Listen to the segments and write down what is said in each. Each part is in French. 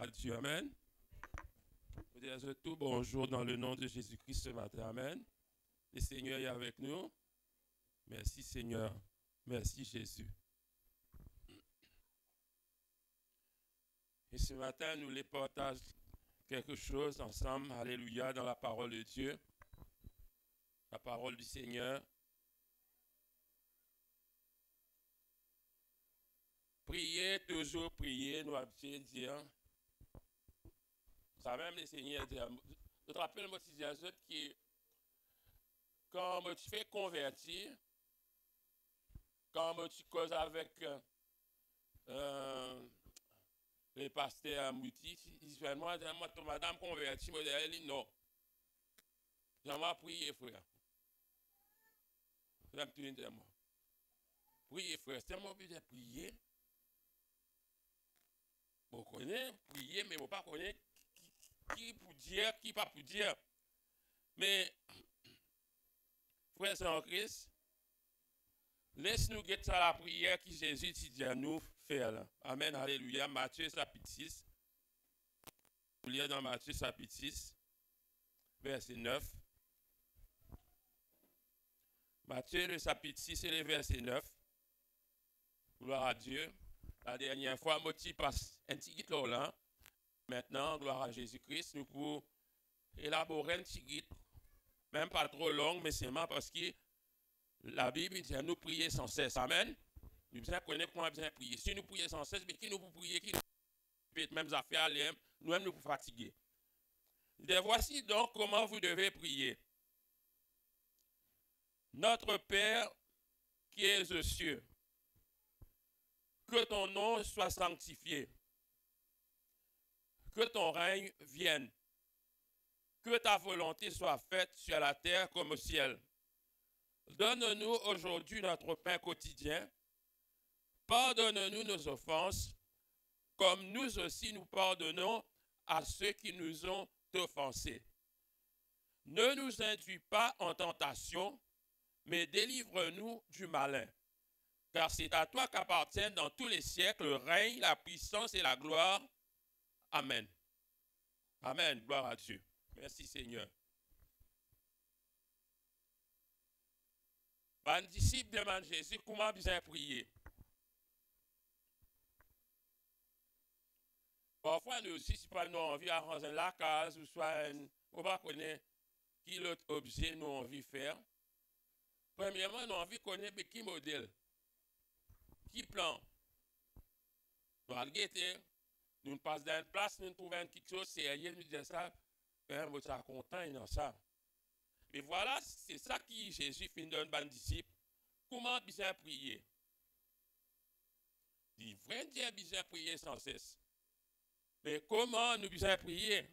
à Dieu. Amen. Je dis à tout bonjour dans le nom de Jésus-Christ ce matin. Amen. Le Seigneur est avec nous. Merci Seigneur. Merci Jésus. Et ce matin, nous les partageons quelque chose ensemble. Alléluia, dans la parole de Dieu. La parole du Seigneur. Priez, toujours prier, nous avons dire. Ça même le Seigneur dit. Je te rappelle, moi, tu dis à ceux qui, quand tu fais convertir, quand tu causes avec les pasteurs à Mouti, ils disent, moi, ton madame convertie, moi, elle dit non. J'aimerais prier, frère. Priez, frère. C'est mon but de prier. On connaît, prier, mais on ne pas connaître qui pour dire, qui pas pour dire. Mais, frère Saint Christ, laisse-nous guetter à la prière que Jésus dit à nous faire. Là. Amen, alléluia. Matthieu chapitre 6. Vous lire dans Matthieu chapitre 6, verset 9. Matthieu le chapitre 6 et le verset 9. Gloire à Dieu. La dernière fois, moi, je passe un petit guide là. Maintenant, gloire à Jésus-Christ, nous pouvons élaborer un petit guide, même pas trop long, mais seulement parce que la Bible dit à nous prier sans cesse. Amen. Nous devons connaître comment bien prier. Si nous prions sans cesse, mais qui nous peut prier, qui nous peut même affaires, nous-mêmes nous pouvons fatiguer. Voici donc comment vous devez prier. Notre Père qui es aux cieux, que ton nom soit sanctifié, que ton règne vienne, que ta volonté soit faite sur la terre comme au ciel. Donne-nous aujourd'hui notre pain quotidien. Pardonne-nous nos offenses, comme nous aussi nous pardonnons à ceux qui nous ont offensés. Ne nous induis pas en tentation, mais délivre-nous du malin. Car c'est à toi qu'appartiennent dans tous les siècles le règne, la puissance et la gloire. Amen. Amen. Gloire à Dieu. Merci Seigneur. Un disciple demande Jésus comment bien prier. Parfois, nous aussi, si pas nous envie à ranger la case, ou soit on va connaître qui l'autre objet nous envie faire. Premièrement, nous envie connaître qui modèle, qui plan. Nous allons guetter, nous passons dans une place, nous trouvons quelque chose sérieux, nous disons ça, vous êtes content, il y a ça. Et voilà, c'est ça qui Jésus finit d'un bon disciple. Comment bien prier? Il vrai Dieu bien prier sans cesse. Mais comment nous bien prier?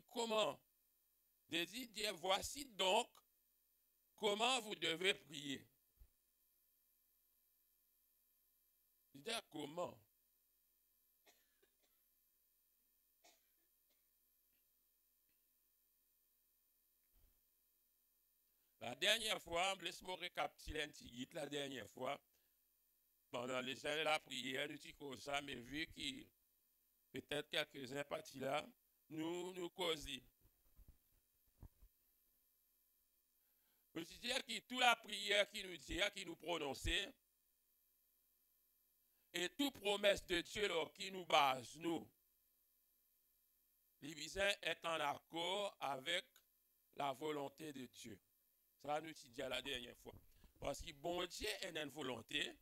Comment? Il dit, Dieu, voici donc comment vous devez prier. Il dit, comment? La dernière fois, laisse-moi récapituler un petit guide, la dernière fois, pendant les années de la prière, nous disons ça, mais vu que peut-être quelques-uns partis là, nous causons. Je veux dire que toute la prière qui nous dit, qui nous prononce, et toute promesse de Dieu là, qui nous base, nous, l'Église est en accord avec la volonté de Dieu. Ça nous dit la dernière fois. Parce que bon Dieu a une volonté,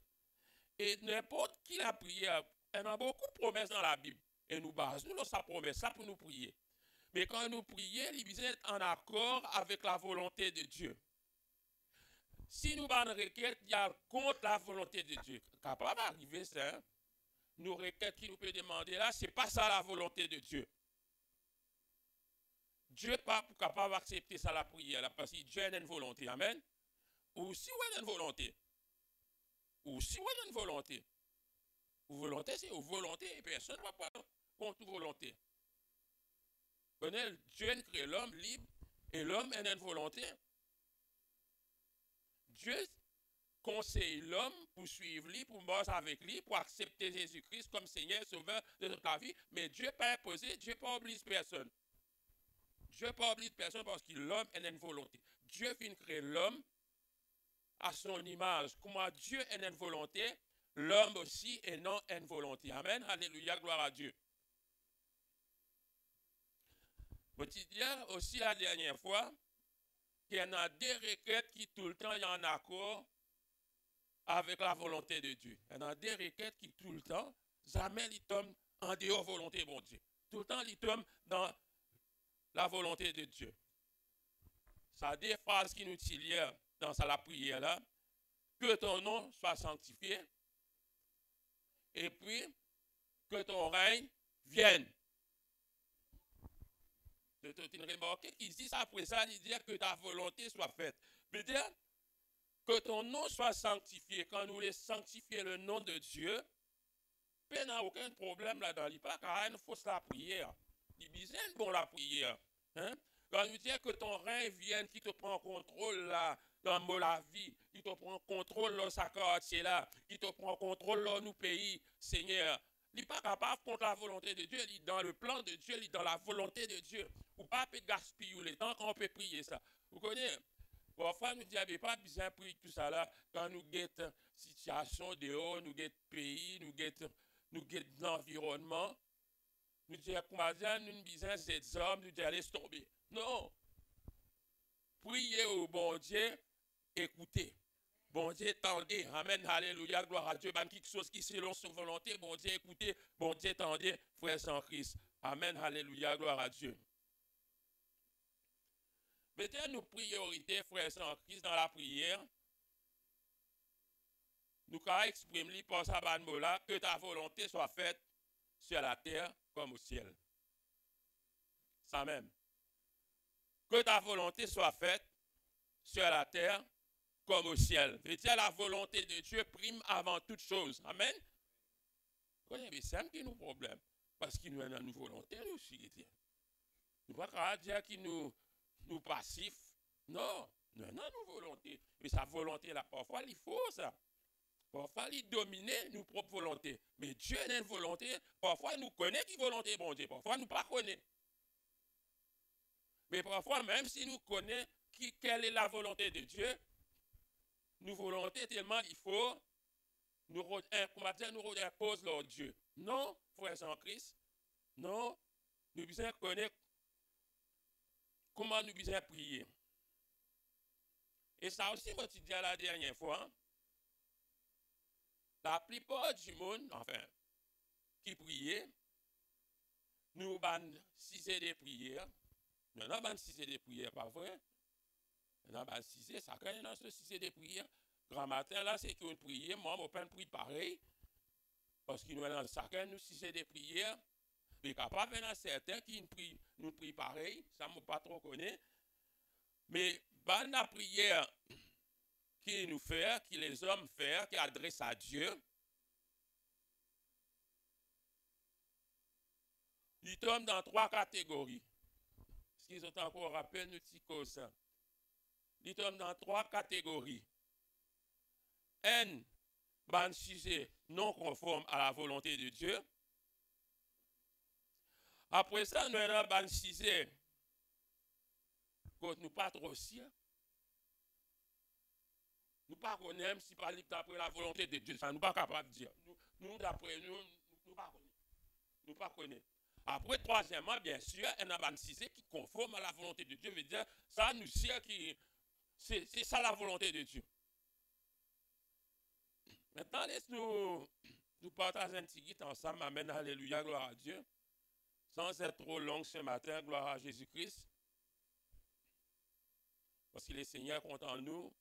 et n'importe qui la prière, il y a beaucoup de promesses dans la Bible. Et nous base, nous, sa promesse, ça pour nous prier. Mais quand nous prions, l'Église est en accord avec la volonté de Dieu. Si nous avons une requête, il y a contre la volonté de Dieu. Capable d'arriver, ça, nos requêtes qui nous peut demander là, ce n'est pas ça la volonté de Dieu. Dieu n'est pas capable d'accepter ça la prière là, parce que Dieu a une volonté. Amen. Ou si on a une volonté. Ou si on a une volonté. Ou volonté, c'est une volonté, et personne ne va pas contre volonté. Dieu crée l'homme libre, et l'homme a une volonté. Dieu conseiller l'homme pour suivre lui, pour marcher avec lui, pour accepter Jésus-Christ comme Seigneur, Sauveur de toute la vie. Mais Dieu n'a pas imposé, Dieu n'a pas obligé personne. Dieu n'a pas obligé personne parce que l'homme a une volonté. Dieu vient créer l'homme à son image. Comment Dieu a une volonté, l'homme aussi est non une volonté. Amen. Alléluia, gloire à Dieu. Je te dire aussi la dernière fois qu'il y en a des requêtes qui tout le temps y en accord avec la volonté de Dieu. Il y en a des requêtes qui tout le temps, jamais ils tombent en dehors de la volonté de bon Dieu. Tout le temps ils tombent dans la volonté de Dieu. Ça a des phrases qui nous tirent dans la prière là. Que ton nom soit sanctifié. Et puis, que ton règne vienne. C'est une remarque qui dit ça après ça, il dit que ta volonté soit faite. Mais dire que ton nom soit sanctifié. Quand nous voulons sanctifier le nom de Dieu, il n'y a aucun problème là-dedans. Il n'y a pas qu'à une fausse la prière. Il dit bon la prière. Hein? Quand nous disons que ton règne vienne, qui te prend contrôle là, dans la vie, qui te prend contrôle dans sa quartier là, qui te prend contrôle dans nos pays, Seigneur. Il n'est pas capable contre la volonté de Dieu, il est dans le plan de Dieu, il est dans la volonté de Dieu. Ou pas peut gaspiller le temps qu'on peut prier ça. Vous connaissez? Parfois, nous disons, pas besoin de prier tout ça là, quand nous guettons situation dehors, nous guettons pays, nous guettons l'environnement. Nous disons, comment dire, nous disons, ces hommes, nous disons, allez tomber. Non. Priez au bon Dieu, écoutez. Bon Dieu, tendez. Amen, alléluia, gloire à Dieu. Même quelque chose qui selon son volonté, bon Dieu, écoutez. Bon Dieu, tendez, frères en Christ. Amen, alléluia, gloire à Dieu. Mettez nos priorités, frères en Christ, dans la prière. Nous allons exprimer par sa là que ta volonté soit faite sur la terre comme au ciel. Ça même. Que ta volonté soit faite sur la terre comme au ciel. Veut dire la volonté de Dieu prime avant toute chose. Amen. C'est ça qui est nos problèmes. Parce qu'il nous a une volonté, nous aussi. Nous ne pouvons pas dire qu'il nous passif. Non, nous avons une volonté. Mais sa volonté là, parfois, il faut ça. Parfois, il domine nos propres volontés. Mais Dieu a une volonté. Parfois, nous connaissons qui volonté bon Dieu. Parfois, nous ne connaissons pas. Mais parfois, même si nous connaissons quelle est la volonté de Dieu, nos volontés tellement il faut nous repose leur Dieu. Non, frères en Christ. Non, nous devons connaître comment nous devons prier. Et ça aussi, moi, je dis la dernière fois, la plupart du monde, enfin, qui priait, nous avons 6 des prières. Nous avons 6 des prières, pas vrai? Nous avons 6, ça quand même dans ce 6 des prières. Grand matin, là, c'est qu'une prière, moi, je ne peux pas prier pareil. Parce que nous avons chacun, nous, 6 des prières. Mais capable, il y en a certains qui nous prient pareil, ça ne m'a pas trop connu. Mais la prière qui nous fait, qui les hommes font, qui adresse à Dieu, ils tombent dans 3 catégories. Ce qu'ils ont encore rappelé, nous disons ça. Ils tombent dans 3 catégories. Un sujet non conforme à la volonté de Dieu. Après ça, nous avons un sujet que nous pas trop sûrs. Nous ne connaissons pas si par d'après la volonté de Dieu. Ça, nous ne sommes pas capables de dire. Nous d'après nous, nous ne pas connaissons. Après, troisièmement, bien sûr, il y a un sujet qui est conforme à la volonté de Dieu. Veut dire, ça nous sert qui. C'est ça la volonté de Dieu. Maintenant, laisse-nous partager un petit guide ensemble. Amen, alléluia, gloire à Dieu. Sans être trop long ce matin, gloire à Jésus-Christ. Parce que le Seigneur compte en nous.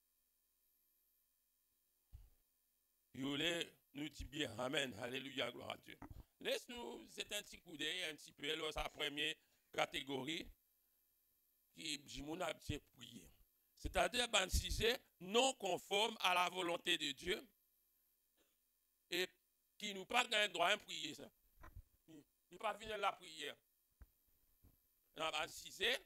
Il voulait nous dire bien, amen, alléluia, gloire à Dieu. Laisse-nous, c'est un petit coup d'œil, un petit peu, là, sa première catégorie, qui dit, mon a prié. C'est-à-dire, un sujet non conforme à la volonté de Dieu, et qui nous parle d'un droit à prier, ça. Il n'est pas venu la prière. Un sujet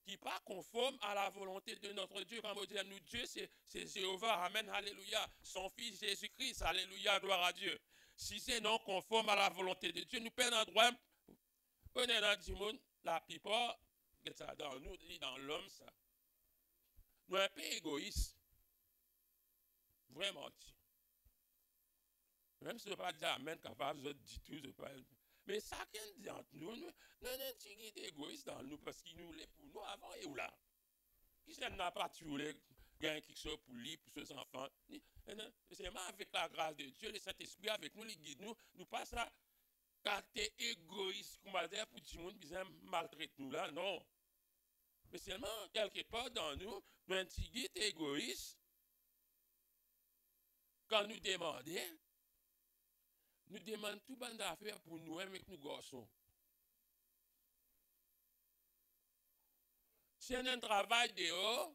qui qui n'est pas conforme à la volonté de notre Dieu. Quand on dit nous, Dieu, c'est Jéhovah, amen, alléluia, son Fils Jésus-Christ, alléluia, gloire à Dieu. Si c'est non conforme à la volonté de Dieu, nous perdons un droit. On est dans le monde, la plupart, dans nous, dans l'homme, ça. Nous sommes un peu égoïstes. Vraiment. Même si je ne pas dire amen, capable de dire tout, je pas. Mais ça, qu'est-ce dit entre nous, nous sommes un petit égoïste dans nous parce qu'il nous l'est pour nous avant et ou là. Qui n'a pas tué gagner quelque chose pour lui, pour ses enfants. C'est avec la grâce de Dieu, le Saint-Esprit avec nous, il guide nous, nous passons à caractère égoïste, comme on va dire, pour tout le monde, bien maltraiter nous là, non. Mais seulement, quelque part dans nous, nous sommes un petit égoïste. Quand nous demandons tout bon d'affaires pour nous avec nous garçons. Si on a un travail dehors,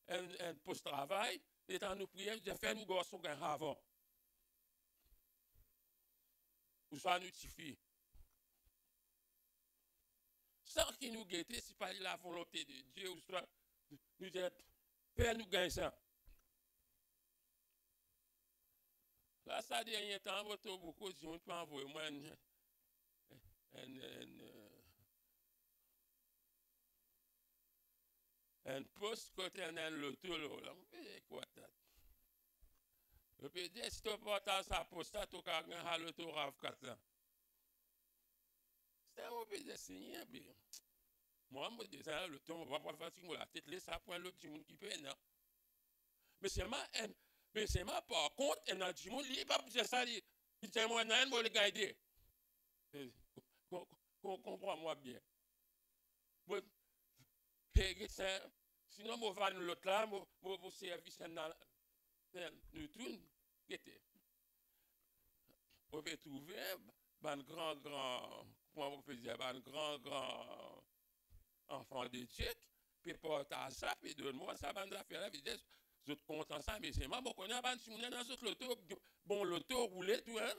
un post-travail, étant nous prions, de faire nous garçons un avant. Ou soit nous suffit. Sans qu'il nous guette, si pas la volonté de Dieu, ou soit nous dire, faire nous gagner ça. Là, ça dernier temps, beaucoup de gens m'ont envoyé moi un poste côté un loto là. Quoi ça? Je peux dire, si tu portes ça poste, tu as un loto RAV 4 là. C'est un peu de signer, bien. Moi, je dis ça, le temps, on va pas faire la tête, laisse ça pour l'autre monde qui peut, non? Mais c'est ma par contre, il y a du monde, il n'est pas pour ça, il tient moi, il va le garder. Comprends-moi bien. Sinon, je vais l'autre là, je vais service dans nous tous, on peut trouver un grand, comment on peut dire, un grand enfant de Tchèque, puis porter ça, puis donne-moi ça, bande d'affaires là, puis dire, je suis content ça, mais c'est moi, bon, on a bande, si on est dans ce loto, bon, l'auto roulé, tout, hein.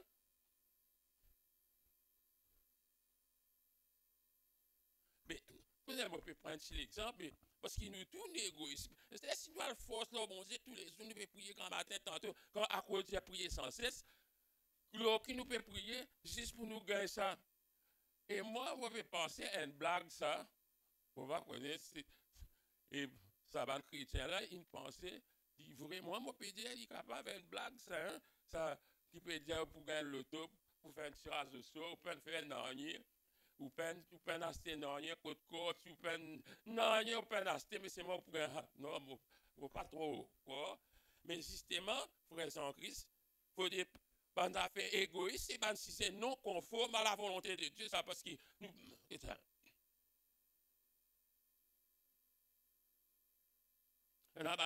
Mais, vous avez pu prendre l'exemple, parce qu'il nous tourne l'égoïsme. C'est-à-dire, si nous avons la force, là, bon Dieu, tous les jours, nous pouvons prier grand matin, tantôt, quand à cause de prier sans cesse, qui nous peut prier juste pour nous gagner ça. Et moi, je vais penser à une blague, ça. On va connaître. Et ça va, le chrétien là, il pensait, il vraiment, moi, peut dire, il est capable d'une blague, ça, hein? Ça, qui peut dire pour gagner le loto, pour faire un tirage de sort, ou peut faire un dernier, ou peut acheter un dernier, côte, ou peut non, ou peut acheter, mais c'est moi pour gagner. Non, pas trop, quoi. Mais justement, frère en Christ, il faut des bandes d'affaires égoïstes, et si c'est non conforme à la volonté de Dieu, ça parce que nous.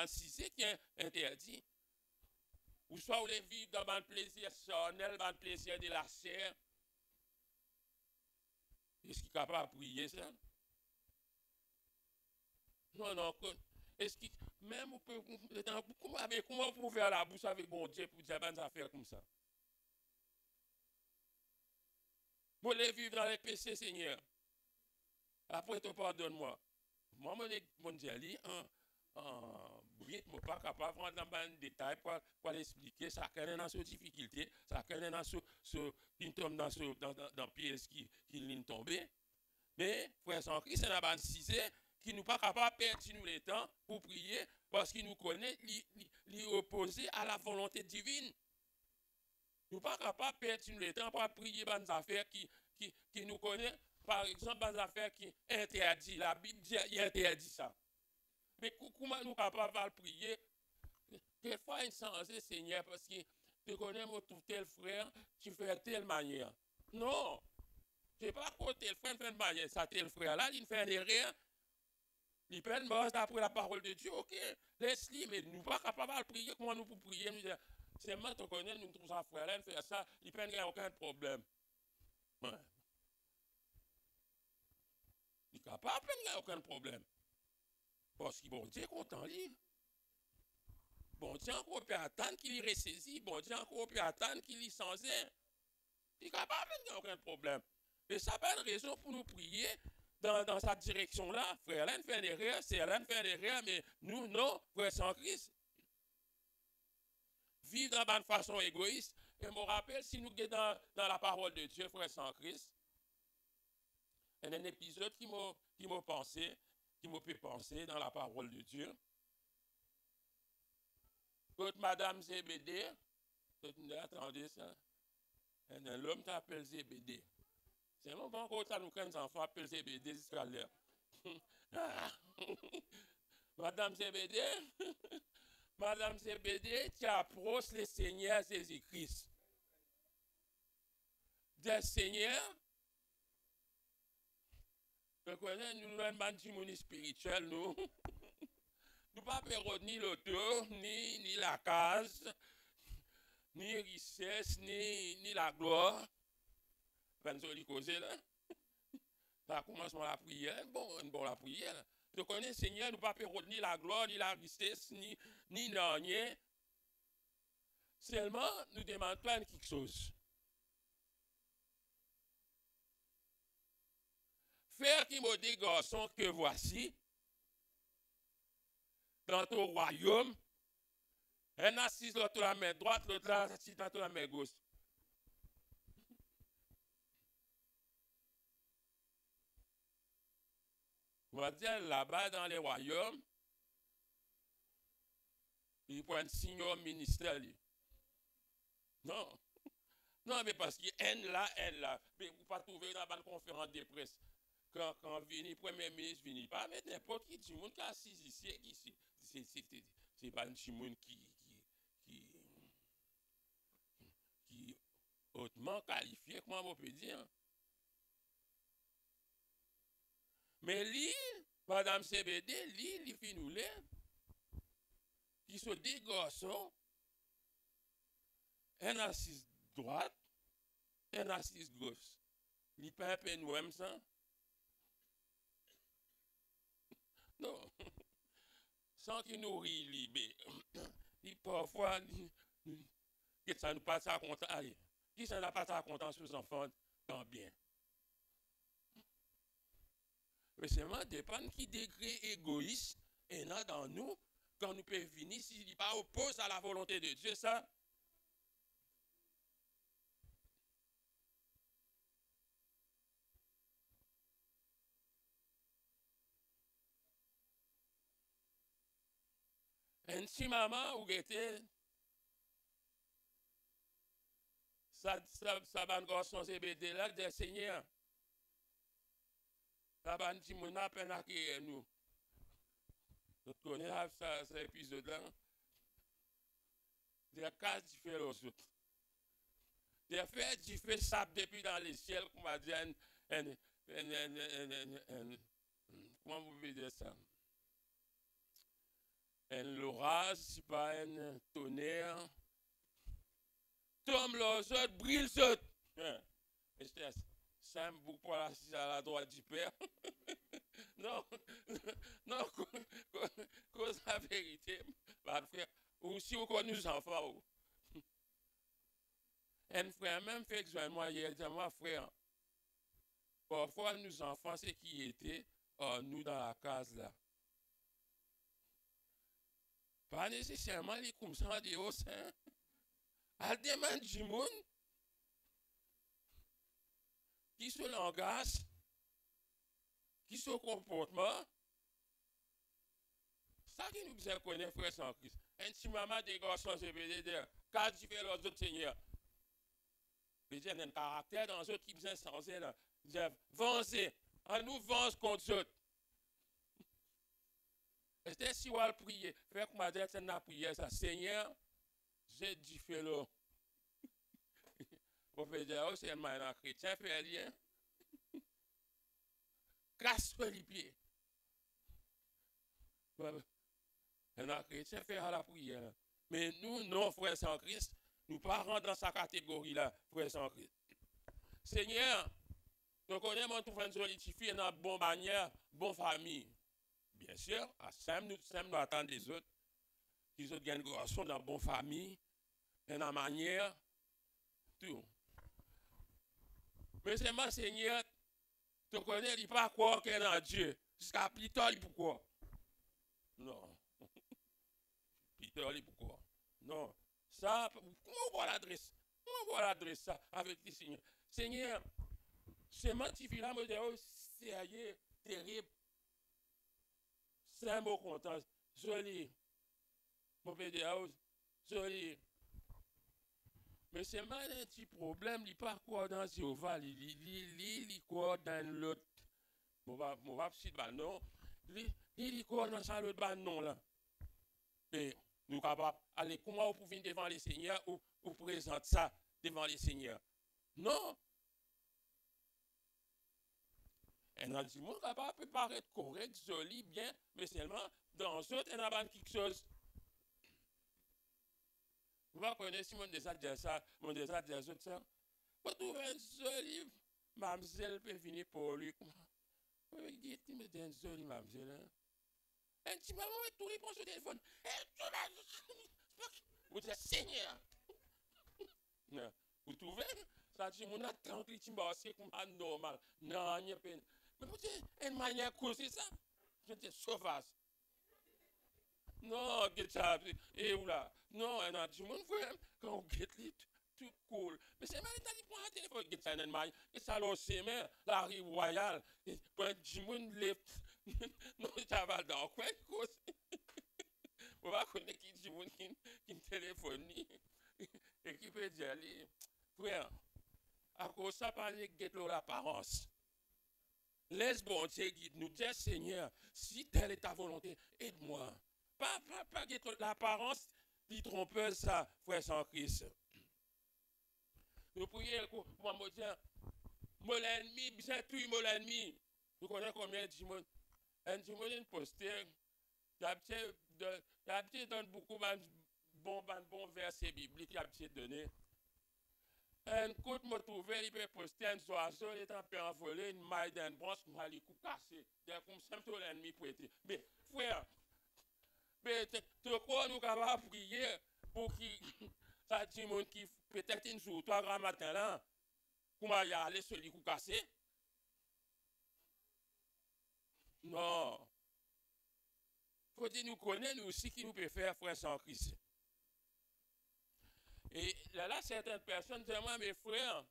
Si c'est qui est interdit, ou soit vous voulez vivre dans le plaisir charnel, dans le plaisir de la chair, est-ce qu'il est capable de prier ça? Non, est-ce qu'il, même vous pouvez, comment vous pouvez faire la bouche avec bon Dieu pour dire des affaires comme ça? Vous voulez vivre dans les péchés, Seigneur. Après, tu pardonne-moi. Moi, mon Dieu, je ne suis pas capable de rentrer dans un détail pour l'expliquer. Chacun est dans ses difficultés, chacun est dans qui tombe dans le piège qui est tombé. Mais, frère sans Christ, c'est un cisé qui n'est pas capable de perdre le temps pour prier parce qu'il nous connaît, il opposé à la volonté divine. Nous ne sommes pas capables de perdre le temps pour prier dans des affaires qui nous connaissent. Par exemple, dans des affaires qui interdisent. La Bible dit qu'il interdit ça. Mais comment nous sommes capables de prier? Quelquefois, il s'en Seigneur, parce que tu connais mon tel frère, tu fais telle manière. Non, je ne sais pas quoi tel frère fait de manière. Ça, tel frère-là, il fait des rien. Il peut être mort d'après la parole de Dieu, ok. Laisse-le, mais nous ne sommes pas capables de prier. Comment nous pouvons prier? C'est moi, tu connais, nous trouvons un frère-là, il fait ça, il peut n'y a aucun problème. Ouais. Il est capable, il n'y a aucun problème. Parce que bon Dieu est content, lui. Bon Dieu encore peut attendre qu'il y ressaisi. Bon Dieu encore peut attendre qu'il y changé. Il est capable, il n'y a aucun problème. Et ça pas une raison pour nous prier dans cette direction-là. Frère Alain fait une erreur, c'est Alain fait une erreur, mais nous, non, frère sans Christ. Vivre dans une façon égoïste. Et je me rappelle, si nous sommes dans la parole de Dieu, frère sans Christ, il y a un épisode qui m'a pensé, qui m'a fait penser dans la parole de Dieu. Quand Madame Zébédée, attendez ça, l'homme t'appelle Zébédée. C'est un bon quand nous avons des enfants appellent Zébédée jusqu'à l'heure. Madame Zébédée, Madame Zébédée, tu approches le Seigneur Jésus-Christ. Des Seigneurs, nous connaissons, nous avons un monde spirituel, nous. Nous ne pouvons pas ni l'auto, ni la case, ni richesse, ni la gloire. Ben, nous causer là. Ça commence par la prière. Bon, la prière. Nous connaissons, Seigneur, nous ne pouvons pas ni la gloire, ni la richesse, ni rien. Seulement, nous demandons quelque chose. Faire qui me dit, garçon, que voici, dans ton royaume, un assis l'autre la main droite, l'autre assis dans la main gauche. On va dire là-bas dans les royaumes, il prend un signe au ministère. Non. Non, mais parce qu'il y a un là. Mais vous ne pouvez pas trouver dans la conférence de presse. Quand vient le Premier ministre, vient pas mettre n'importe qui, du monde qui est assis ici. C'est pas un petit monde qui hautement qualifié, comment on peut dire. Mais lui, Madame CBD, lui, il fait nous l'air. Qui sont des garçons, un assis droite, un assis gauche. Il n'est pas un peu nous même ça. Non. Sans qu'il nous rit, il parfois, que ça nous passe à compte. Allez, qui ça n'a pas à compte sur les enfants dans bien. Mais seulement dépend qui degré égoïste est là dans nous quand nous pouvons venir s'il n'est pas opposé à la volonté de Dieu, ça. Un petit maman où était ça va garçon CBD là des seigneurs. Ça va un petit mon à peine à nous. Vous connaissez ça, cet épisode-là? Des cas différents aux autres. Des faits différents sapent depuis dans les ciels, qu'on va dire, comment vous pouvez dire ça? Un orage, c'est pas un tonnerre. Tombe les autres, brille les autres. C'est simple pour la à la droite du Père. Non, non, cause la vérité, frère. Ou si vous connaissez nos enfants. Un frère même fait que moi hier, dit moi frère, parfois nos enfants, c'est qui étaient nous dans la case là. Pas nécessairement les comme ça de haut sein. Elle demande du monde qui se langage, qui se comportement. Ça qui nous besoin connaître, frère sans Christ. Un petit maman des garçons, je vais dire, quand tu fais les autres seigneurs. Il y a un caractère dans eux qui besoin censé là. Vancez, à nous vance contre eux. Et si on va prier, frère, comme dire, c'est la prière, ça, Seigneur, j'ai dit fait là. On peut dire, oh, c'est un chrétien, fait rien. Casse les pieds. Un chrétien fait à la prière. Mais nous, non, frère sans Christ, nous ne pas rentrer dans sa catégorie là, frère sans Christ. Seigneur, nous connaissons tout frère solidifié dans bonne manière, bonne famille. Bien sûr, à Sam, nous attendons des autres, qui ont une garçon dans bonne famille, dans la manière, tout. Mais c'est ma Seigneur, Tu connais, il pas quoi qu'elle est dans Dieu. Jusqu'à plus tard, pourquoi? Non. Plus tard, pourquoi? Non. Ça, comment on va l'adresse? Comment on va l'adresse ça avec les Seigneur? Seigneur, c'est menti, là, moi, c'est terrible. C'est un mot content. Joli. Mon PDA, joli. Mais c'est mal un petit problème, il pas quoi dans Jéhovah, il quoi dans l'autre. On va petit non. Il quoi dans ça l'autre ban non là. Et nous capables aller comment on peut venir devant les seigneurs ou présenter ça devant les seigneurs. Non. Un argument capable peut paraître correct, joli, bien, mais seulement dans l'autre, il y a quelque chose. Vous va connaître si mon désir de ça, mon désir de ça. Vous trouvez un joli mademoiselle peut venir pour lui. Il me dit un joli mademoiselle. Un petit maman, tout répond sur le téléphone. Vous dites Seigneur. Vous trouvez? Ça dit, mon attente, il c'est comme normal. Non, il n'y a pas. Mais vous dites, une manière causer ça. Je dis sauvage. Non, et où là? Non, on a dit, mon frère, quand on get tout cool. Mais c'est même il prend un téléphone, get ça, et ça c'est même la rue royale. Et quand Jimon lève, non, ça va dans quoi, cause. On va connaître qui Jimon qui téléphone, et qui peut dire, frère, à cause ça, parler de l'apparence. Laisse bon Dieu guide nous, dire Seigneur, si telle est ta volonté, aide-moi. Pas l'apparence qui trompeuse ça, frère sans Christ. Nous prions pour moi, me dire, mon ennemi, bien tout mon ennemi. Vous connaissez combien de Jimon? Un Jimon posté, d'habitude donne beaucoup de bons versets bibliques, il a donné. Un coup de me trouver, il peut poster un oiseau, il est un peu envolé, une maille d'un branche, moi, les coups cassés. Comme ça, tout l'ennemi pour être. Mais, frère, mais tu crois nous capables de prier pour qui ça dit mon qui peut-être une jour, toi, grand matin là, comment y aller sur les coups cassés? Non. Faut dire nous connaître nous aussi qui nous peut faire, frère sans Christ. Et là, certaines personnes disent, moi, mes frères,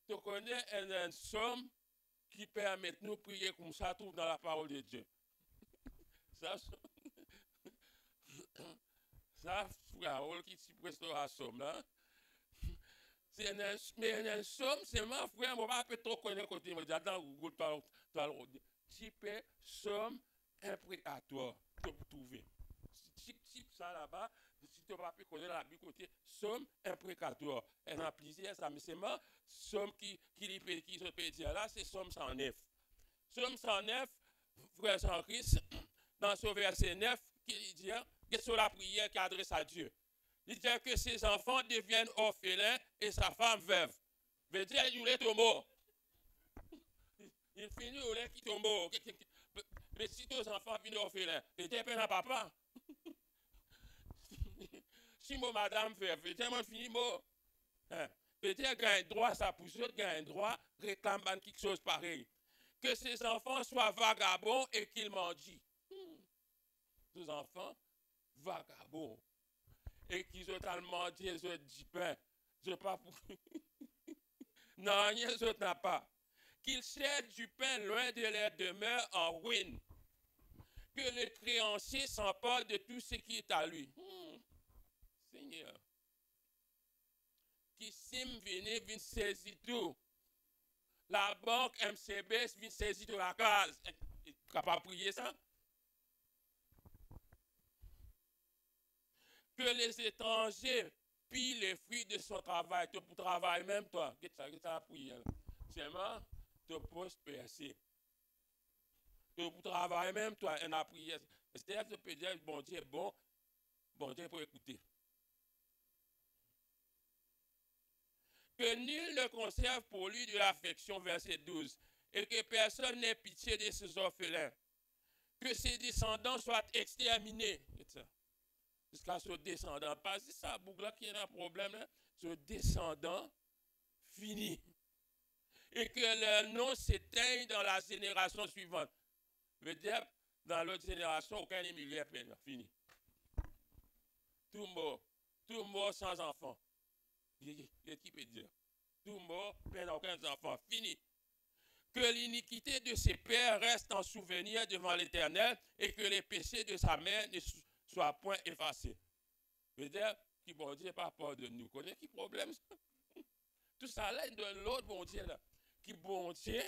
tu connais un somme qui permet de nous prier comme ça, tout dans la parole de Dieu. Ça, frère, qui s'y prête à la somme, là. Mais un somme, c'est ma frère, moi, je ne peux pas trop connaître côté, mais dans Google, tu as le type somme imprécatoire que vous trouvez. Si ça là-bas, si tu ne vas pas connaître la Bible côté somme imprécatoire. Elle a plusieurs, ça, mais c'est ma somme qui se peut dire là, c'est somme 109. Somme 109, frère sans Christ, dans ce verset 9, qui dit, que sur la prière qui adresse à Dieu. Il dit que ses enfants deviennent orphelins et sa femme veuve. Veut dire, il est mort. Il finit au lait qui tombe mort. Mais si tes enfants finissent orphelins, il dit, un papa. Si mon madame veuve, il dit, moi, finis mort. Peut-être qu'il a un droit, ça pour ceux qui ont un droit, réclame quelque chose pareil. Que ses enfants soient vagabonds et qu'ils mendient. Ses enfants, vagabonds. Et qu'ils ont tellement dit, ils ont du pain. Je pas pour. Non, rien d'autre n'a pas. Qu'ils cherchent du pain loin de leur demeure en ruine. Que le créancier s'empare de tout ce qui est à lui. Seigneur. Qui sim vient saisir tout. La banque MCB vient saisir de la case. Tu n'as pas prier ça? Que les étrangers pillent les fruits de son travail. Tu pour travailler même toi. Qu'est-ce que tu as prié? Seulement, tu peux percer. Tu pour travailler même toi. On a prié. C'est-à-dire que tu peux dire, bon Dieu, bon Dieu pour écouter. Que nul ne conserve pour lui de l'affection, verset 12. Et que personne n'ait pitié de ses orphelins. Que ses descendants soient exterminés. Jusqu'à ce descendant. Pas si ça, Bougla qui a un problème, là, ce descendant fini. et que leur nom s'éteigne dans la génération suivante. Veut dire, dans l'autre génération, aucun Émilien fini. Tout mort sans enfant. Qui peut dire? Tout mort, aucun enfant, fini. Que l'iniquité de ses pères reste en souvenir devant l'Éternel et que les péchés de sa mère ne soient point effacés. Veut dire, qui bon Dieu pas peur de nous. Connaissez qui problème ça? Tout ça là, de l'autre bon Dieu là. Qui bon Dieu,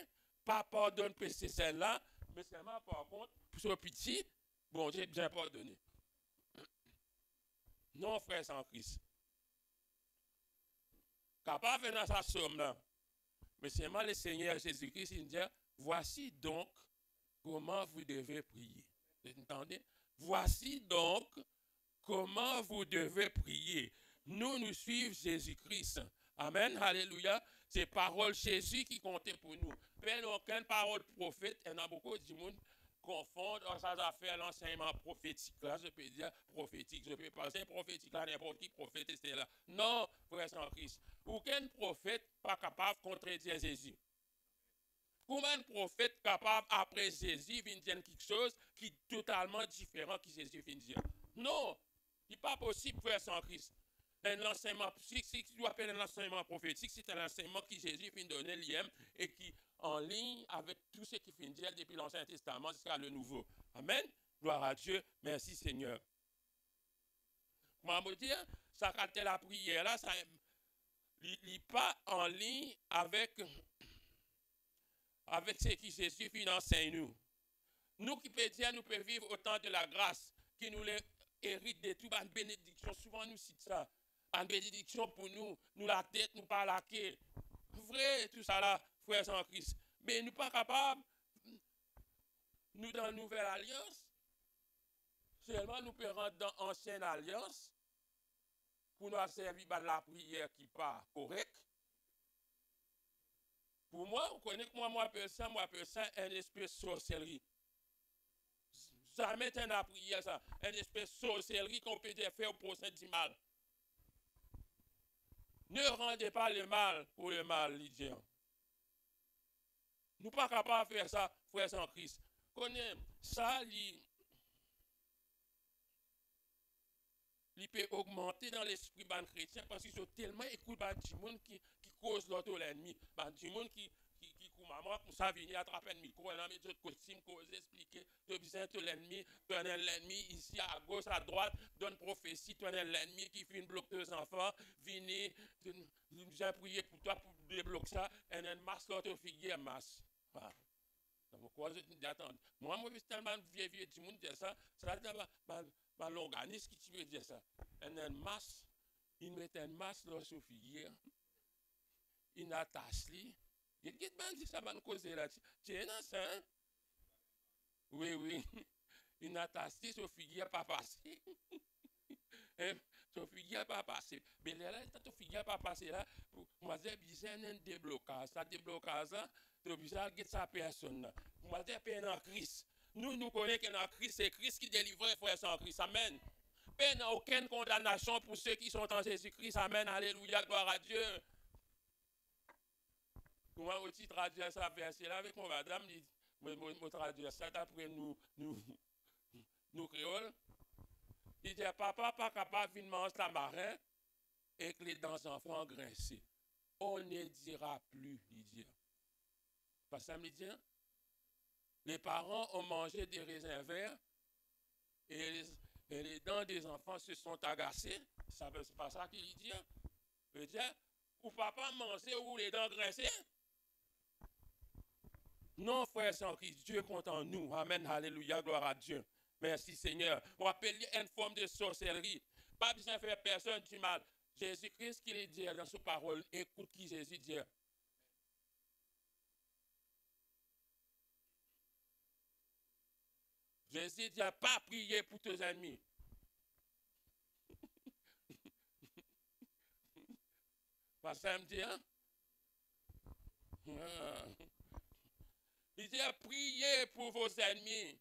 pas pardonne péché celle-là, mais seulement par contre, pour ce petit, bon Dieu bien pardonné. Non, frère sans Christ. Capable de dans sa somme là. Mais seulement le Seigneur Jésus-Christ, il dit, voici donc comment vous devez prier. Vous entendez? Voici donc comment vous devez prier. Nous suivons Jésus-Christ. Amen, alléluia. C'est parole Jésus qui comptait pour nous. Mais aucune parole prophète, il y en a beaucoup de monde confondent ça affaire l'enseignement prophétique. Là, je peux dire prophétique. Je peux passer prophétique là, n'importe qui prophète, c'est là. Non, frère sans Christ. Aucun prophète pas capable de contredire Jésus. Comment un prophète capable, après Jésus, vient dire quelque chose qui est totalement différent que Jésus vient dire? Non, il n'est pas possible, frère sans Christ. Un enseignement, si tu appelles un enseignement prophétique, c'est un enseignement que Jésus vient donner l'IM et qui en ligne avec tout ce qui vient dire depuis l'Ancien Testament jusqu'à le Nouveau. Amen. Gloire à Dieu. Merci Seigneur. Moi, je veux dire, ça quand la prière là, ça n'est pas en ligne avec ce que Jésus vient enseigner nous. Nous qui peut dire, nous pouvons vivre autant de la grâce qui nous hérite de toute une bénédiction. Souvent nous cite ça. Une bénédiction pour nous la tête, nous pas la queue. Vrai, tout ça là, frères en Christ. Mais nous pas capables, nous dans la nouvelle alliance, seulement nous pouvons rentrer dans l'ancienne alliance pour nous servir de la prière qui n'est pas correcte. Pour moi, vous connaissez que moi appelle ça un espèce de sorcellerie. Jamais un prière ça, un espèce de sorcellerie qu'on peut faire au procès du mal. Ne rendez pas le mal pour le mal, Lydia. Nous ne sommes pas capables de faire ça, frères en Christ. Connaissez ça, il peut augmenter dans l'esprit des chrétiens parce qu'ils sont tellement écoutés du monde qui cause l'autre l'ennemi. Du monde qui maman pour ça venir attraper un micro, là, mettre costume, cause, expliquer, tu besoin de l'ennemi, tu as l'ennemi ici à gauche, à droite, donne prophétie, tu as l'ennemi qui fait une bloquer aux enfants, venez, j'ai prié pour toi pour débloquer ça, et une masse, l'autre figure, masse. Voilà. Donc, moi, je suis tellement vieux du monde dire ça, ça va l'organisme qui veut dire ça. Et une masse, il met une masse dans son figure, il attache lui. Il dit que ça va nous causer là. Tu es dans ça, hein? Oui. Il attache son figure pas passé. Son figure pas passé. Mais là, ton figure pas passé là, moi, j'ai besoin d'un déblocage. Ça déblocage, tu as besoin de sa personne. Moi, j'ai peine en Christ. Nous connaissons que dans Christ, c'est Christ qui délivre les frères sans Christ. Amen. Il n'y a aucune condamnation pour ceux qui sont en Jésus-Christ. Amen. Alléluia. Gloire à Dieu. Moi aussi traduire ça verset là avec mon madame, je traduire ça d'après nous créoles. Il dit papa pas capable de manger la marin et que les dents enfants grincées. On ne dira plus, il dit. Parce que ça me dit, les parents ont mangé des raisins verts et les dents des enfants se sont agacées. C'est pas ça qu'il dit. Il dit, ou papa manger ou les dents grincées. Non, frère sans Christ, Dieu compte en nous. Amen, alléluia, gloire à Dieu. Merci Seigneur. On appelle une forme de sorcellerie. Pas besoin de faire personne du mal. Jésus-Christ qui dit dans sa parole, écoute qui Jésus dit. Jésus dit, pas prier pour tes ennemis. Pas ça me dit, hein? Il dit, priez pour vos ennemis.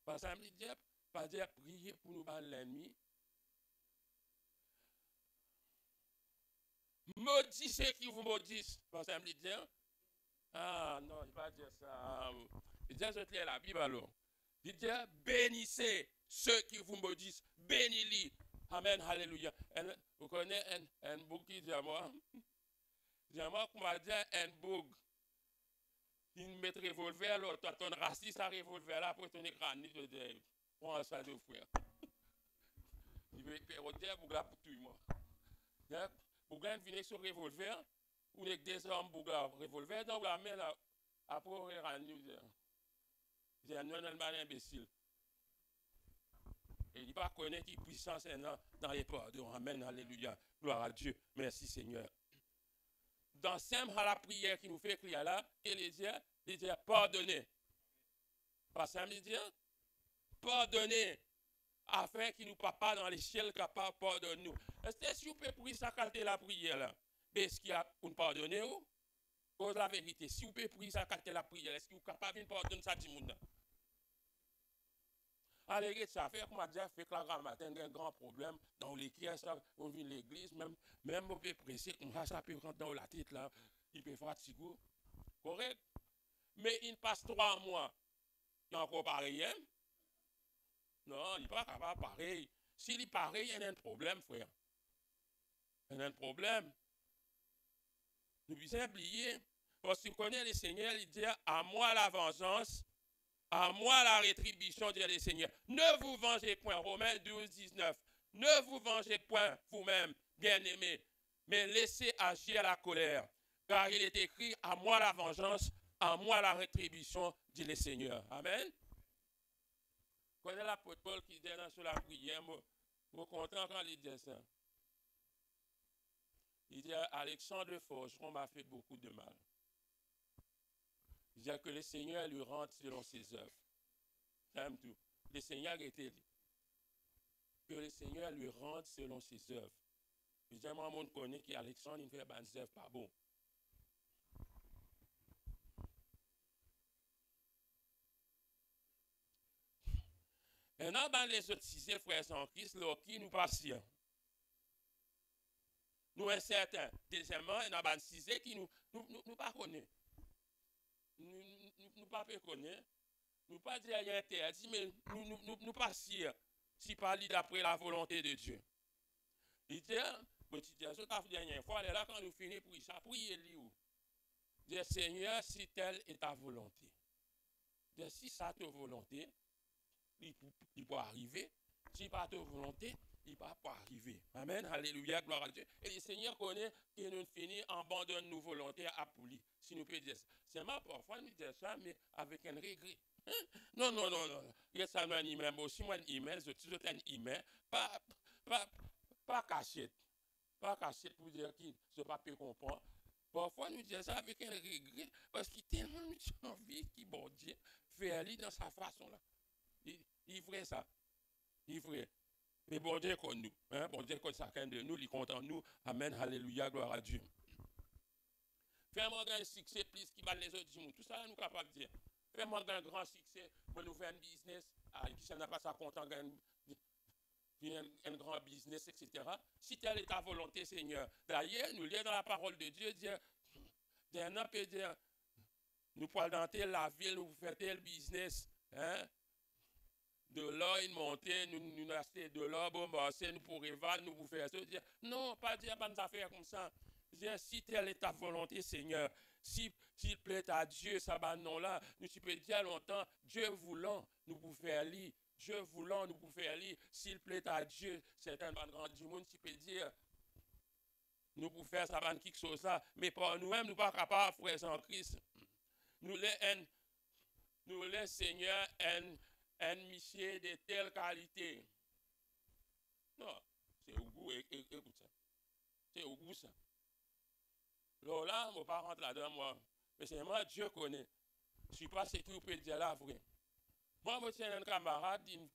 Pas ça me dit, pas dire prier pour nous battre l'ennemi. Maudissez qui vous maudissent. Pensez à me dire. Ah non, il va dire ça. Il dit, je te lis la Bible alors. Il dit, bénissez ceux qui vous maudissent. Bénis-les. Amen, alléluia. Vous connaissez un bouc qui dit à moi, qu'on va dire un bouc. Il met revolver, l'autre, ton raciste à revolver là pour ton écran, il te dit, prends ça de frère. Il veut dire, pour là pour tout moi. Pour gagner venir sur revolver, ou les deux hommes pour la revolver, donc la main là, après, on va c'est un Allemand imbécile. Et il ne pas connaître qui puissance est dans les pardons. Amen, alléluia. Gloire à Dieu. Merci Seigneur. Dans simple à la prière qui nous fait crier là, il dit pardonnez. Pas ça me dit pardonnez. Afin qu'il nous papa dans les ciels capable de pardonner nous. Est-ce que si vous pouvez prier ça quand la prière là, est-ce qu'il y a pour nous pardonner ou? Cause la vérité. Si vous pouvez prier ça quand la prière, est-ce que vous êtes capable de pardonner ça tout le monde? Allez, ça fait comme dire, fait que la grand matin, il y a un grand problème dans l'église, on vient l'église, même on peut presser, ça peut rentrer dans la tête là, il peut fatiguer. Correct? Mais il passe 3 mois, il y a encore pareil, hein? Non, il n'est pas capable pareil. S'il est pareil, il y a un problème, frère. Il y a un problème. Nous devons oublier, parce qu'on connaît le Seigneur, il dit à moi la vengeance. À moi la rétribution, dit le Seigneur. Ne vous vengez point, Romains 12, 19. Ne vous vengez point vous-même, bien-aimés, mais laissez agir la colère. Car il est écrit, à moi la vengeance, à moi la rétribution, dit le Seigneur. Amen. Vous connaissez l'apôtre Paul qui dit sur la prière, vous content quand il dit ça. Il dit, Alexandre Forgeron m'a fait beaucoup de mal. Il dit que le Seigneur lui rende selon ses œuvres. J'aime tout. Le Seigneur était dit. Que le Seigneur lui rende selon ses œuvres. Il dit, moi, on connaît qu'Alexandre, il fait des œuvres pas bon. Et dans les autres 6 frères en Christ, qui nous patient. Nous incertains. Deuxièmement, il y a des 6 qui nous pas connaissent. Nous pas connaître. Nous pas dire qu'il y a interdit, mais nous pas si parler d'après la volonté de Dieu. Il dit, petit Dieu, la dernière fois, là, quand nous finissons pour ça, priez lui. Dis Seigneur, si telle est ta volonté. Dis si ça ta volonté, il peut arriver. Si pas ta volonté, il ne va pas arriver. Amen. Alléluia, gloire à Dieu. Et le Seigneur connaît que nous finissons abandonne nos volontés à poulir. Si nous pouvons dire ça. C'est mal parfois nous dire ça, mais avec un regret. Hein? Non. Il y a ça un email, aussi moi un email, je suis un email, pas cachette. Pas cachette pour dire qu'il ne pas peut comprendre. Parfois nous disons ça avec un regret, parce qu'il y a tellement envie qui bon Dieu fait aller dans sa façon là. Il ferait ça. Il ferait. Mais bon Dieu comme nous. Hein? Bon Dieu comme chacun de nous, il compte en nous. Amen, alléluia, gloire à Dieu. Fais-moi un succès plus qui bat les autres du monde. Tout ça, nous sommes capables de dire. Fais-moi un grand succès pour nous faire un business. Qui n'a pas ça content un grand business, etc. Si telle est ta volonté, Seigneur. D'ailleurs, nous lisons dans la parole de Dieu, dire, d'un peut dire, nous pouvons dans la ville, nous faisons tel business. Hein? De l'or, une montée, nous acheter de l'or, bon, nous pourrions vendre, nous pour faire ça. Dire, non, pas dire bonnes affaires comme ça. Dire, si telle est ta volonté, Seigneur, s'il plaît à Dieu, ça va non là, nous tu peux dire longtemps, Dieu voulant, nous pour faire lire. Dieu voulant, nous pour faire lire. S'il plaît à Dieu, certains grands du monde, tu peux dire, nous pour faire ça, va quelque chose là. Mais pour nous-mêmes, nous ne sommes pas capables, frères en Christ. Nous les Seigneur, un monsieur de telle qualité. Non, c'est au goût, écoute ça. C'est au goût ça. Alors là, je ne vais pas rentrer là-dedans, moi. Mais c'est moi, Dieu connaît. Je ne suis pas ce que vous pouvez dire là, vrai. Moi, je tiens un camarade, il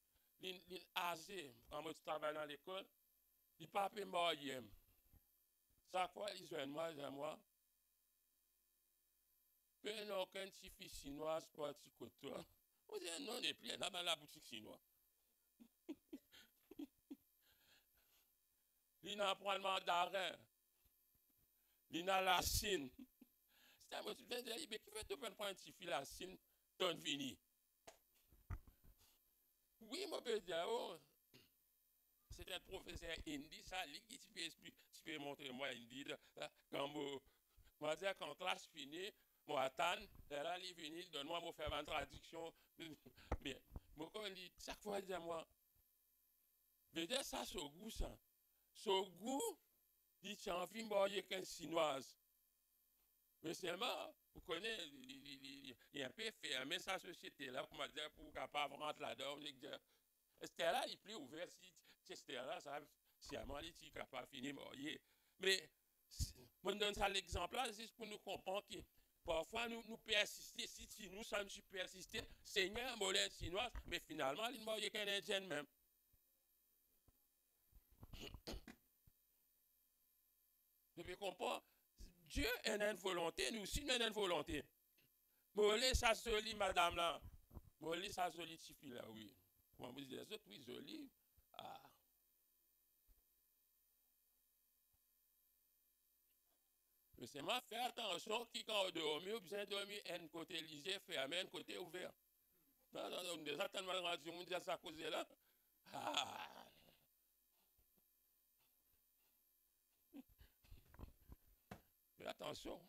est âgé, quand je travaille dans l'école, il n'est pas mort hier. Chaque fois, il joue moi. Peu non, aucun petit fils chinois, pas petit côté. On dit non, on n'est plus là dans la boutique chinoise. Il n'a pas le mandarin. Lina la Chine. C'est un mot, tu viens de dire, mais qui fait te prendre un petit fil la Chine, donne fini. Oui, mon peut dire, oh, c'est un professeur hindi, ça, lui, qui tu peux montrer moi hindi, quand moi, dire quand classe finie, moi, attends, là, il vient, donne-moi, moi, faire ma traduction. Bien, moi, quand il dit, chaque fois, il dit à moi, je veux dire, ça, c'est au goût, ça. C'est au goût, il tient envie de marier qu'un chinoise. Mais seulement, vous connaissez, il y a un peu fermé sa société-là, pour me dire, pour capable rentrer là-dedans, c'était là, il est plus ouvert, si c'était là, ça, si à moi, il est capable de finir marier. Mais, je donne ça l'exemple là, juste pour nous comprendre que parfois nous persistons, si nous sommes persistés, Seigneur, mollet chinoise, mais finalement, il ne marie qu'un Indien même. Vous pouvez comprendre? Dieu a une volonté, nous aussi nous avons une volonté. Mollet, ça joli, madame là. Mollet, ça joli, petit là, oui. Comment vous dites les autres, oui, joli. Ah. Mais c'est moi, faire attention, qui quand on dormit, ou bien dormir un côté lisé, fermé, un côté ouvert. Non, non, non, on est déjà tellement rendu, on dit ça à cause de là. Ah. Mais attention.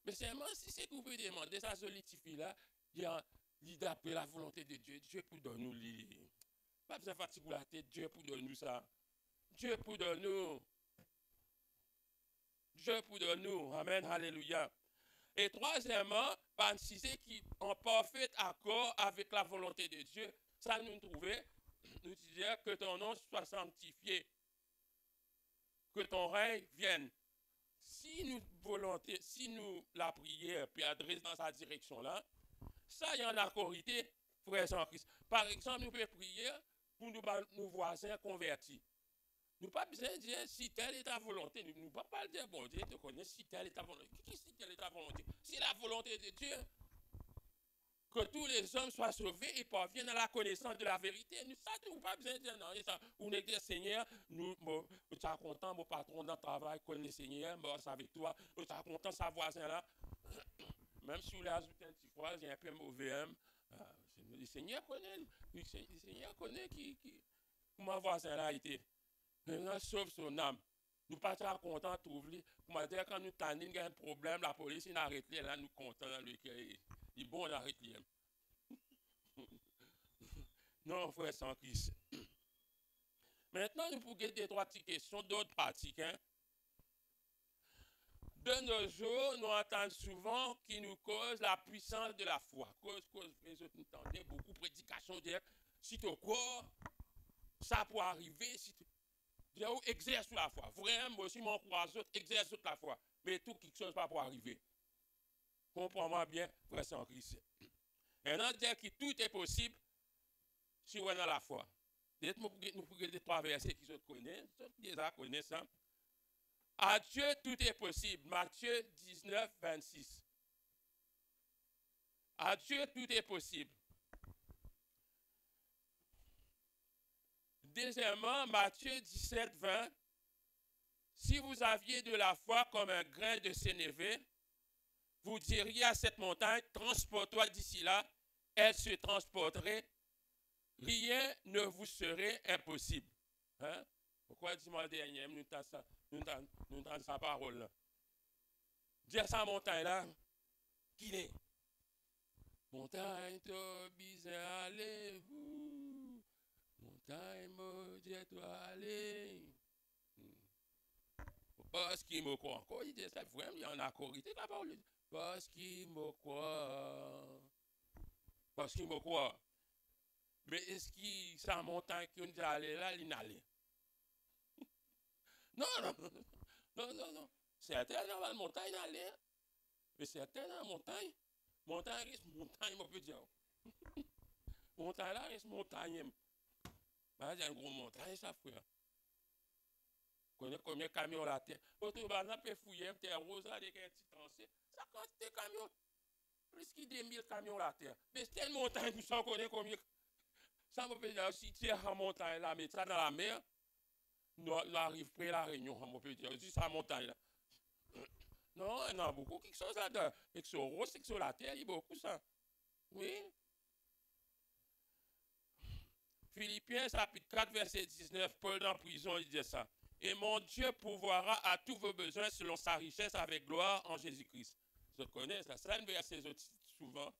Mais seulement si c'est que vous pouvez demander ça solidifie là, il y a d'après la volonté de Dieu, Dieu pour donner nous. Pas besoin de fatiguer la tête, Dieu pour donner nous ça. Dieu pour donner nous. Dieu pour donner nous. Amen, alléluia. Et troisièmement, participer qui en parfait accord avec la volonté de Dieu. Ça nous trouvait, nous disait que ton nom soit sanctifié, que ton règne vienne. Si nous volonté, si nous la prière puis adresse dans sa direction là, ça y a en accorité, frères en Christ. Par exemple, nous pouvons prier pour nos voisins convertis. Nous pas besoin de dire si telle est ta volonté. Nous ne pouvons pas dire bon Dieu te connaît si telle est ta volonté. Si telle est ta volonté. Si la volonté de Dieu, que tous les hommes soient sauvés et parviennent à la connaissance de la vérité. Nous ne pas besoin de dire non. Ou nous dire Seigneur, nous sommes contents, mon patron dans le travail connaît Seigneur, moi c'est avec toi. Nous sommes contents, sa voisin là. Même si vous ajoutez un petit phrase, il y a un peu mauvais. Le Seigneur connaît, qui comment voisin là a été. Maintenant, sauve son âme. Nous pas très contents de trouver. Comment dire, quand nous tannons, il y a un problème, la police il arrête là, nous contents dans le cœur. Il est bon, on arrête là. Non, frère sans Christ. Maintenant, nous pouvons des trois petites questions d'autres pratiques. Hein. De nos jours, nous entendons souvent qui nous cause la puissance de la foi. Cause, nous entendons beaucoup de prédications dire si tu crois, ça peut arriver. Si tu exerce la foi. Vraiment, moi aussi, mon croise, exerce la foi. Mais tout quelque chose pas pour arriver. Comprends-moi bien, frère sans Christ. Maintenant, dire que tout est possible si on a la foi. Nous pouvons les trois versets qui se connaissent, déjà connaissent ça. À Dieu, tout est possible. Matthieu 19, 26. À Dieu, tout est possible. Deuxièmement, Matthieu 17, 20. Si vous aviez de la foi comme un grain de sénévé, vous diriez à cette montagne, transporte-toi d'ici là, elle se transporterait, rien ne vous serait impossible. Hein? Pourquoi dis-moi dernier, nous entendons sa parole là. Dire ça montagne là, qu'il est. Montagne, to bizarre, allez-vous. Montagne, maudit, toi, allez. Parce qu'il me croit encore, il dit ça, vraiment, il y en a encore, il dit la parole. Parce qu'il me croit. Parce qu'il me croit. Mais est-ce que sa montagne qui nous allait là, il n'allait? Non, non, non, non, non. Certains dans la montagne allait. Mais certains dans la montagne, montagne reste montagne, on peut dire. Montagne là reste montagne. Il y a une grosse montagne, ça, frère. Connais combien de camions la terre. Quand tu vas peut fouiller, terre rose, là, des petits trancés. Ça compte des camions. Plus que 2000 camions la terre. Mais c'est une montagne, vous savez combien. Ça me peut dire, si tu es en montagne là, mais ça dans la mer, nous arrivons près de la Réunion, on peut dire, juste à la montagne là. Non, il y en a beaucoup, quelque chose là-dedans. Quelque chose rose, quelque chose la terre, il y a beaucoup ça. Oui. Philippiens chapitre 4, verset 19, Paul dans la prison, il dit ça. Et mon Dieu pourvoira à tous vos besoins selon sa richesse avec gloire en Jésus-Christ. Je connais ça. C'est un verset souvent.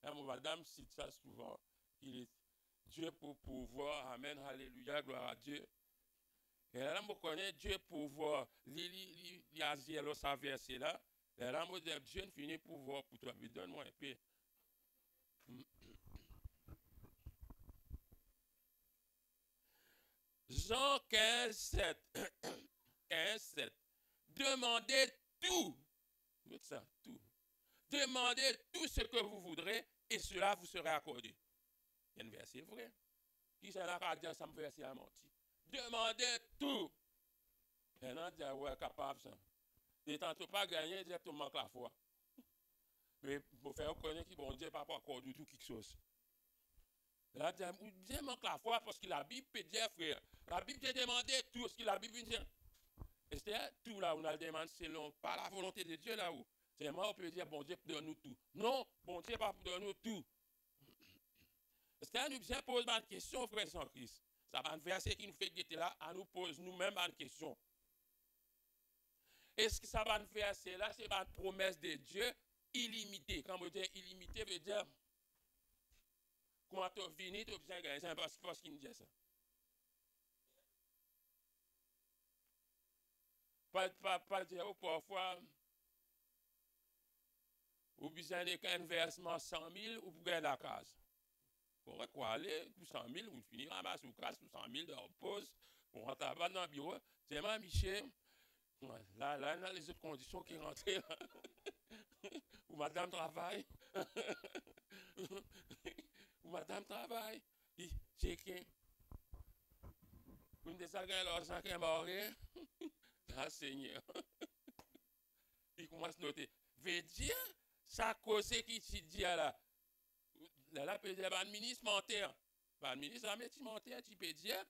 Mon madame cite ça souvent. Il est Dieu pour pouvoir. Amen. Alléluia. Gloire à Dieu. Et là, je connais Dieu pouvoir. Il y a ce verset là. Et là, je dis Dieu finit pouvoir pour toi. Mais donne-moi un peu. Jean 15, 7. 15, 7. Demandez tout. Ça, tout. Demandez tout ce que vous voudrez et cela vous sera accordé. Il y a un verset vrai. Qui s'en a dit ça me verset à mentir. Demandez tout. Et on dit, ouais, capable ça. Et tantôt pas gagner, directement manque la foi. Mais pour faire reconnaître que bon Dieu n'a pas accordé tout quelque chose. Là, Dieu manque la foi parce que la Bible peut dire, frère. La Bible te demande tout. Ce que la Bible dit. Et c'est tout là où on a demandé selon pas la volonté de Dieu là où. C'est moi, on peut dire, bon Dieu donne-nous tout. Non, bon Dieu pas donne-nous tout. C'est-à-dire, nous pose une question, frère sans Christ. Ça va un verset qui nous fait guetter là, à nous pose nous-mêmes une question. Est-ce que ça va un verset là, c'est une promesse de Dieu illimitée. Quand on dit illimité, veut dire, quand tu finis, tu as besoin de gagner. C'est parce qu'il nous dit ça. Pas dire parfois, vous avez besoin d'un versement 100 000 ou vous gagnez la case. Pour quoi aller, pour 100 000, vous finissez à ramasser ou casse pour 100 000 de repose, pour rentrer dans le bureau. C'est moi, Michel. Là, il y a les autres conditions qui rentrent. Ou madame travaille. Ou madame travaille. C'est qui? Vous me dites ça, l'argent qui est mort. Ah, Seigneur. Il commence à noter. Veut dire, ça cause qui se dit là. Là, peut dire, le ministre menteur. Le ministre, tu peux dire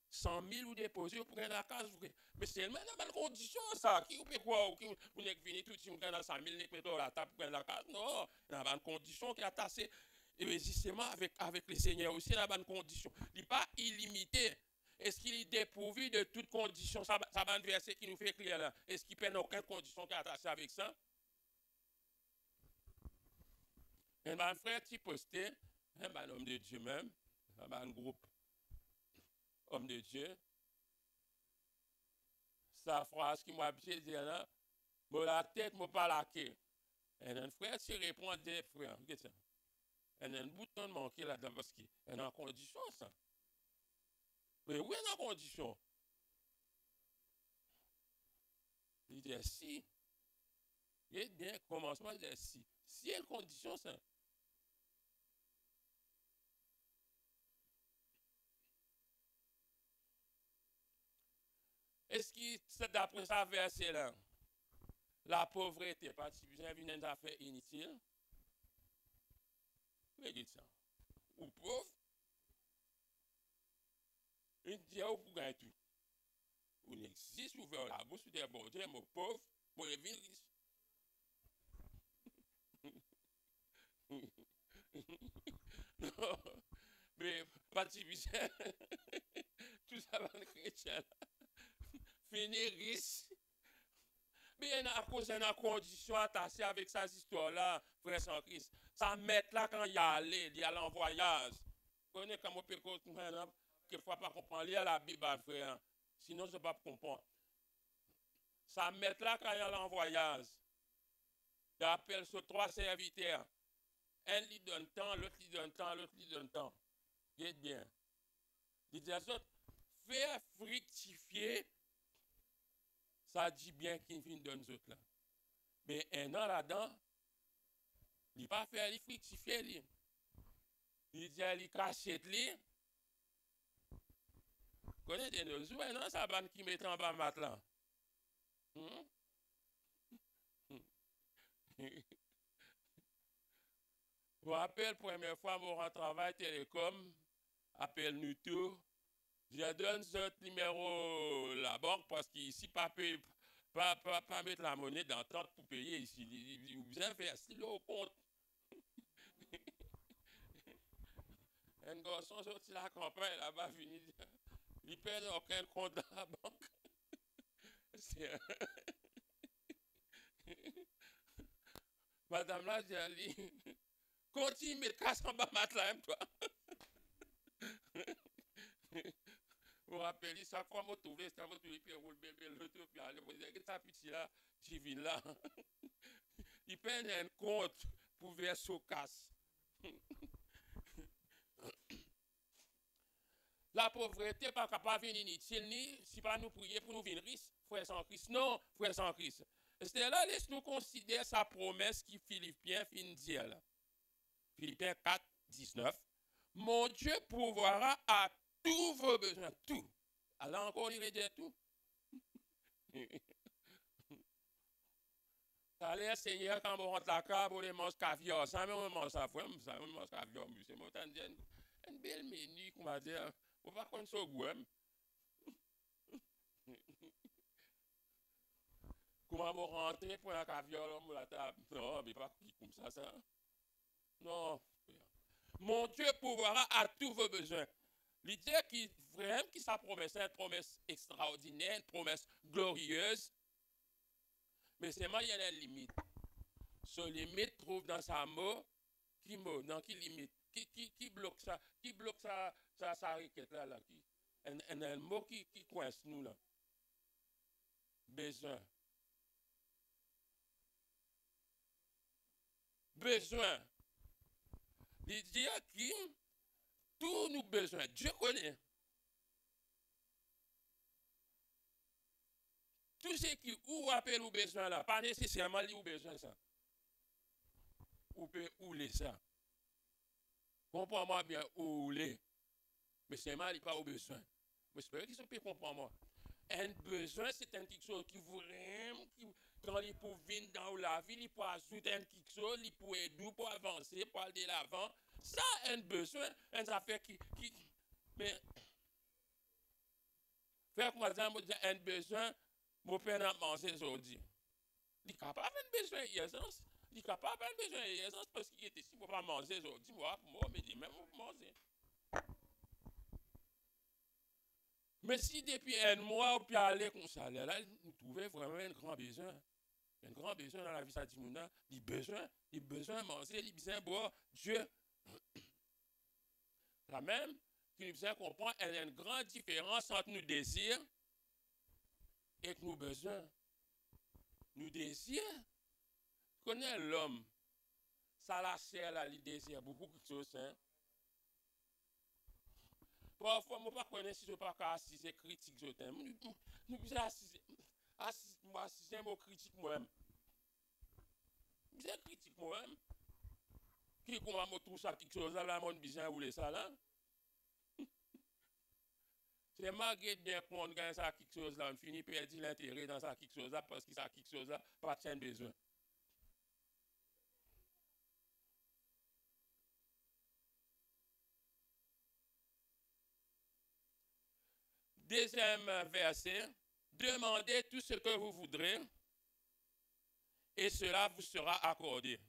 100 000 ou déposer pour la case. Mais c'est dans bonne condition, ça. Qui peut quoi? Vous n'êtes venu tout de suite, vous 100 000, vous mettez la table pour la case. Non, dans bonne condition qui a tassé. Et justement, avec le Seigneur aussi, dans bonne condition. Il n'est pas illimité. Est-ce qu'il est dépourvu de toute condition? Ça va un verset qui nous fait clair là. Est-ce qu'il ne prend aucune condition qui est attachée avec ça? Et mon frère, tu postais, un homme de Dieu même, un groupe homme de Dieu. Sa phrase qui m'a bien dit là, moi la tête, moi pas la queue. Et un frère, tu réponds des frères, qu'est-ce que c'est? Et un bouton de manquer là-dedans parce qu'il est en condition ça. Mais oui, il est en condition. Il dit si. Il est bien, commencement, il dit si. Si il y a une condition ça. Est-ce que c'est d'après ça verset là? La pauvreté, parce que vous avez une affaire inutile. Vous dites ça. Ou pauvre, une dia ou pour gagner tout. Ou n'existe, ou vers la bouche, ou des bon Dieu, mon pauvre, pour les villes riches. Non, mais pas de tout ça va être chrétien. Finir riche. Mais à cause de la condition attachée avec cette histoire-là, frère sans Christ, ça met là quand il y a en voyage. Vous connaissez comment on peut comprendre, quelquefois pas comprendre, lire la Bible, frère. Sinon, je ne peux pas comprendre. Ça met là quand il y a en voyage. Il appelle sur 3 serviteurs. Un lui donne temps, l'autre lui donne temps, l'autre lui donne temps. Dites bien. Il dit à l'autre, faire fructifier, ça dit bien qu'il vient donner les autres là. Mais un an là-dedans, il pas faire les fructifier lui. Il dit à lui cacher lui. Connaissez nos jouets, non, ça va qui met en bas matelas. Vous rappelez, première fois, mon travail télécom, appelle nous tout. Je donne ce numéro la banque parce qu'ici, pas mettre la monnaie dans tente pour payer ici. Vous bien faire stylo au compte. Un garçon sorti la campagne là-bas, fini. Il perd aucun compte dans la banque. Madame là, j'ai dit, continue, mais casse en bas matelas, toi. Vous rappelez, ça, quoi, vous trouvez, ça, vous trouvez, puis vous le bébé, le tout, puis allez, vous dites, ça, petit là, j'y viens là. Il paye un compte pour verser au casse. La pauvreté, pas capable de venir inutile, ni si pas nous prier pour nous venir riches, frère sans Christ. Non, frère sans Christ. C'est là, laisse-nous considérer sa promesse qui Philippiens finit dire là. Philippiens 4, 19. Mon Dieu pourvoira à tous vos besoins, tout. Alors encore, il dire tout. Allez, Seigneur, quand on rentre la cave, on mange caviar. Ça, mais on mange ça, ça, on mange caviar. C'est moi, une belle menu, qu'on va dire. On va prendre ça au goût. Comment on rentrer pour un caviar dans la table? Non, mais pas comme ça. Non. Mon Dieu pourvoira à tous vos besoins. L'idée qui vraiment qui sa promesse, une promesse extraordinaire, une promesse glorieuse. Mais seulement il y a une limite. Ce limite trouve dans sa mot, qui limite, qui bloque ça, sa requête là, un mot qui coince nous là. Besoin. Besoin. L'idée qui tous nos besoins, Dieu connaît. Tout ce qui ou appelle aux besoins là, pas nécessairement lié aux besoins ça. Ou peut ou les ça. Comprends-moi bien, ou les. Mais c'est mal, il pas aux besoins. Mais c'est pas qu'ils sont peut comprendre moi. Un besoin, c'est un quelque chose qui vraiment, quand il peut venir dans la vie, il peut ajouter un quelque chose, il peut aider pour avancer, pour aller de l'avant. Ça, un besoin, une affaire qui mais, faire comme ça, un besoin, mon père n'a mangé aujourd'hui. Il est capable de besoin d'essence. Il est capable de besoin d'essence parce qu'il était ici pour pas manger aujourd'hui. Moi, mais il même pour manger. Mais si depuis un mois, on peut aller comme ça, là, nous trouvons vraiment un grand besoin. Un grand besoin dans la vie, ça dit, il besoin de manger, il besoin de boire. Dieu, la même, qui nous besoin de comprendre, il y a une grande différence entre nos désirs et nos besoins. Nos désirs, connaît l'homme, ça la chair, là, il désire beaucoup de choses, hein. Parfois, je ne connais pas si je ne pas assister critique, je t'aime. Nous besoin assister mon critique moi-même. Je critique moi-même. Qui comment me trouve ça quelque chose là, mon besoin rouler ça là. C'est malgré bien qu'on gagne ça quelque chose là, on finit par perdre l'intérêt dans ça quelque chose là parce que ça quelque chose là pas tient besoin. Deuxième verset, demandez tout ce que vous voudrez et cela vous sera accordé.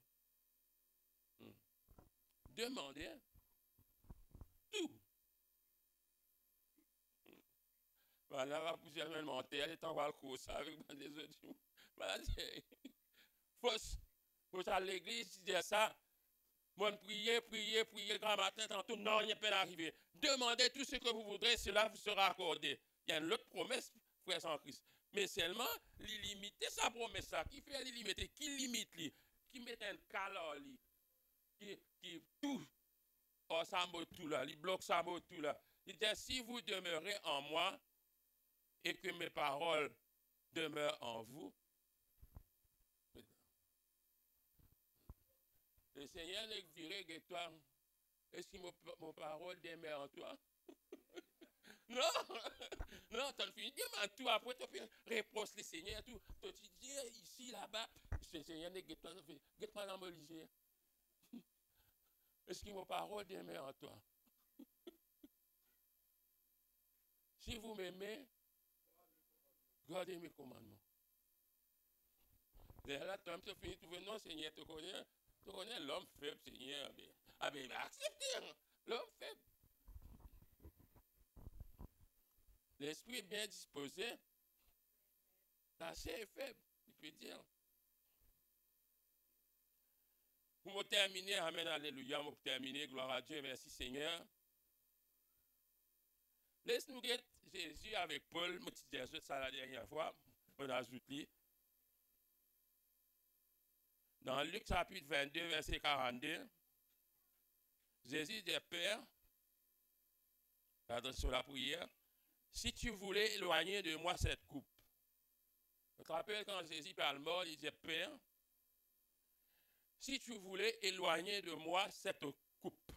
Demandez tout. Voilà, va pousser un menteur, il est en le cours ça avec les autres. Voilà, faut à l'église dire ça. Moi, prier, grand matin, tantôt, non, il n'y a pas d'arriver. Demandez tout ce que vous voudrez, cela vous sera accordé. Il y a une autre promesse, frère sans Christ. Mais seulement, limiter sa promesse, ça, qui fait limiter, qui limite, qui met un calor, qui tout, oh, ça me tout là, il bloque ça me tout là. Il dit, si vous demeurez en moi et que mes paroles demeurent en vous, le Seigneur ne dirait que toi, est-ce que mon parole demeure en toi? Non, non, tu as fini de tout. Après, tu fais réponse le Seigneur. Tu dis ici, là-bas, le Seigneur ne guette pas dans mon lycée. Est-ce que mon parole demeure en toi? Si vous m'aimez, gardez mes commandements. Et là, tu as fini de trouver, non, Seigneur, tu connais l'homme faible, Seigneur. Ah ben, acceptez, hein, l'homme faible. L'esprit bien disposé, la chair est faible, il peut dire. Pour me terminer, amen, alléluia, pour terminer, gloire à Dieu, merci Seigneur. Laisse-nous dire Jésus avec Paul, je te dis ça la dernière fois, on ajoute lui. Dans Luc chapitre 22, verset 42, Jésus dit, Père, adresse sur la prière, si tu voulais éloigner de moi cette coupe. Je te rappelle quand Jésus parle mort, il dit, Père, si tu voulais éloigner de moi cette coupe.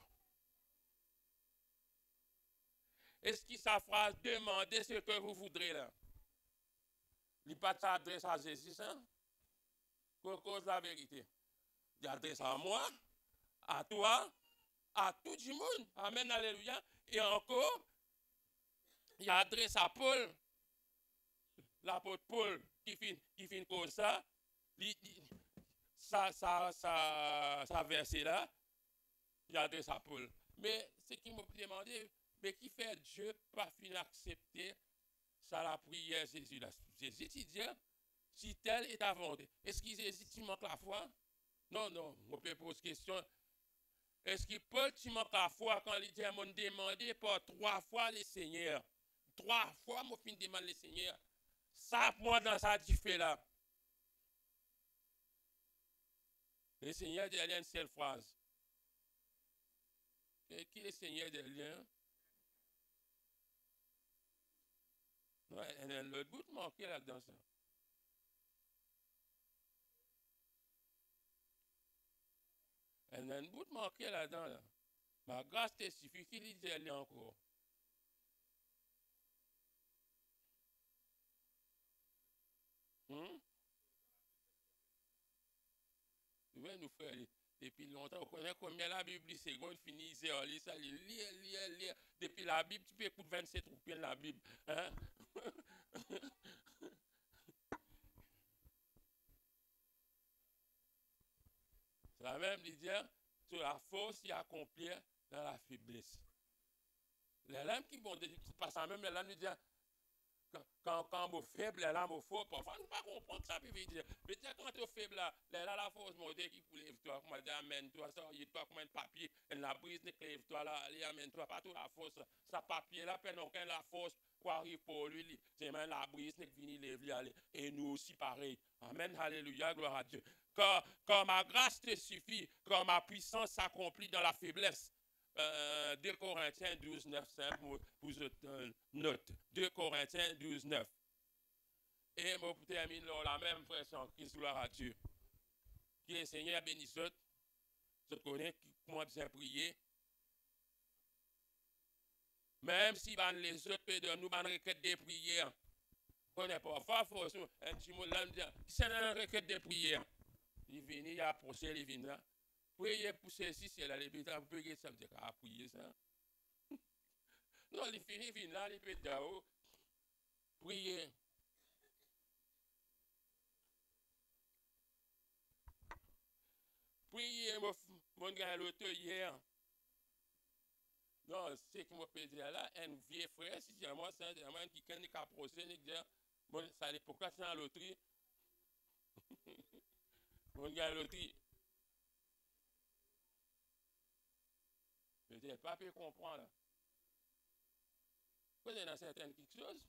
Est-ce que sa phrase demandez ce que vous voudrez là? Il n'est pas s'adresse à Jésus, ça? Pour cause la vérité. Il adresse à moi, à toi, à tout le monde. Amen, alléluia. Et encore, il adresse à Paul, l'apôtre Paul, qui fait comme ça, ça verset là, il adresse à Paul. Mais ce qui m'a demandé, mais qui fait Dieu pas fin accepter ça la prière Jésus là. Jésus dit, si tel est ta volonté. Est-ce que Jésus tu manques la foi? Non, non, on peut poser question. Est-ce que Paul tu manques la foi quand il dit, m'ont demandé par 3 fois le Seigneur? 3 fois, mon fin demande le Seigneur. Ça, moi, dans ça, tu fais là. Le Seigneur dit une seule phrase. Et qui est le Seigneur des liens? Ouais, le bout manqué là-dedans, ça. Et un bout manqué là-dedans, là. Ma grâce te suffit, qu'il dit des liens encore. Oui, nous frères, depuis longtemps, on connaît combien la Bible, c'est quand on finit, ça, lire. Depuis la Bible, tu peux écouter 27 ou bien la Bible. Hein? C'est la même dire sur la force qui accomplit dans la faiblesse. Les lames qui vont passer même les lames disent quand vous faible, les lames fort, parfois nous ne pas comprendre ça, puis dire, mais quand tu es faible là, la force monte qui pour lève-toi, comment dire amène-toi, ça, il toi comme un papier, la brise ne lève-toi là, allez amène-toi, pas toute la force, ça papier là, peine aucun la force pour arriver pour lui, c'est même la brise ne vient lève aller, et nous aussi pareil. Amen, alléluia, gloire à Dieu. Quand ma grâce te suffit, quand ma puissance s'accomplit dans la faiblesse. 2 Corinthiens 12, 9, 5 pour note. 2 Corinthiens 12, 9. Et moi, pour terminer la même pression, Christ, gloire à Dieu. Qui est Seigneur béni autres. Je connais comment bien prier. Même si les autres peuvent de nous requête de prière. On n'est pas fort, un petit mot là, c'est une requête de prière. Il vient, il a procès, il vient là. Priez pour ceci, c'est là, les bêta, vous pouvez ça, vous dire qu'à prier ça. Non, il finit, il vient là, il peut là-haut. Priez. Priez, mon gars, l'autre hier. Non, c'est que moi peux dire là, un vieux frère, si c'est moi, c'est un homme qui connaît qu'à procès, il dit, bon, ça n'est pourquoi c'est dans l'autre. Mon gars, l'autre. Je ne pas pu comprendre. Quand on est dans certaines quelque chose,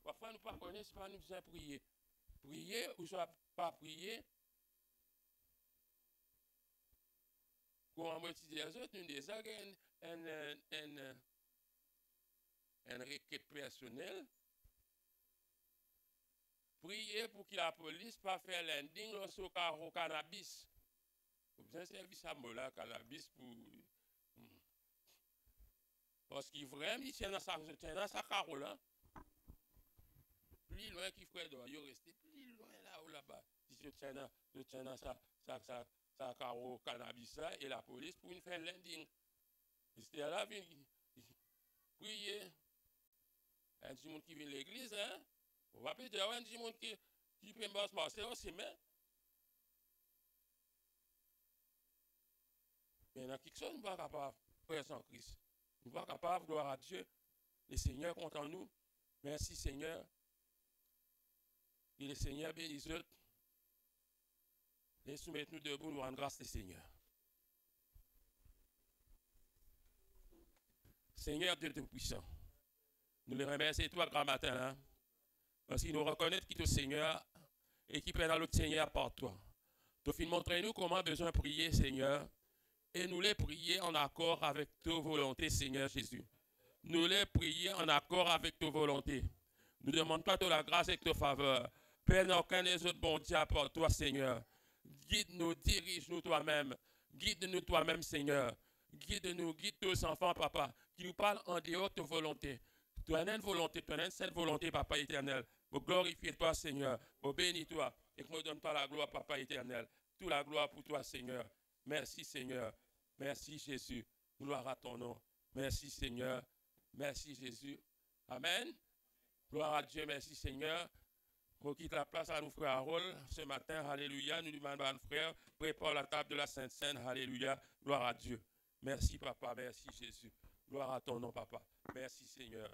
parfois nous ne connaissons pas, nous besoin prier. Prier ou soit pas prier. Quand on va utiliser les autres, nous déjà une requête personnelle. Prier pour que la police ne pas faire l'ending au cannabis. Vous besoin de service à moi là, cannabis pour. Parce qu'il vraiment, il tient dans sa carole là. Plus loin qu'il ferait doit, il reste plus loin là ou là-bas. Si je tiens dans sa carole cannabis là, et la police pour une faire l'ending. C'était là, prier. Un petit monde qui vient de l'église, hein? On va plus dire, un petit monde qui peut me marcher aussi, mais. Mais dans quelque chose, nous ne sommes pas capables, frère sans Christ. Nous ne sommes pas capables, gloire à Dieu. Le Seigneur compte en nous. Merci Seigneur. Et le Seigneur bénisse eux. Et soumettez-nous debout, nous rendre grâce au Seigneur. Seigneur Dieu Tout-Puissant, nous les remercions toi grand matin là, parce qu'il nous reconnaît qui est le Seigneur et qui peut dans l'autre Seigneur par toi. Tu finis montrer-nous comment besoin de prier, Seigneur, et nous les prier en accord avec ta volonté, Seigneur Jésus. Nous les prier en accord avec ta volonté. Nous demandons pas de la grâce et de ta faveur. Père, n'a aucun des autres bon Dieu pour toi, Seigneur. Guide-nous, dirige-nous toi-même. Guide-nous toi-même, Seigneur. Guide-nous, guide tous enfants, papa, qui nous parlent en dehors de ta volonté. Tu as une volonté, tu as cette volonté, papa éternel. Pour glorifier toi, Seigneur. Pour bénir toi. Et qu'on ne donne pas la gloire, papa éternel. Toute la gloire pour toi, Seigneur. Merci, Seigneur. Merci, Jésus. Gloire à ton nom. Merci, Seigneur. Merci, Jésus. Amen. Gloire à Dieu. Merci, Seigneur. On quitte la place à nous, frère Harold, ce matin. Alléluia. Nous demandons à nos frères, prépare la table de la Sainte Seine. Alléluia. Gloire à Dieu. Merci, papa. Merci, Jésus. Gloire à ton nom, papa. Merci, Seigneur.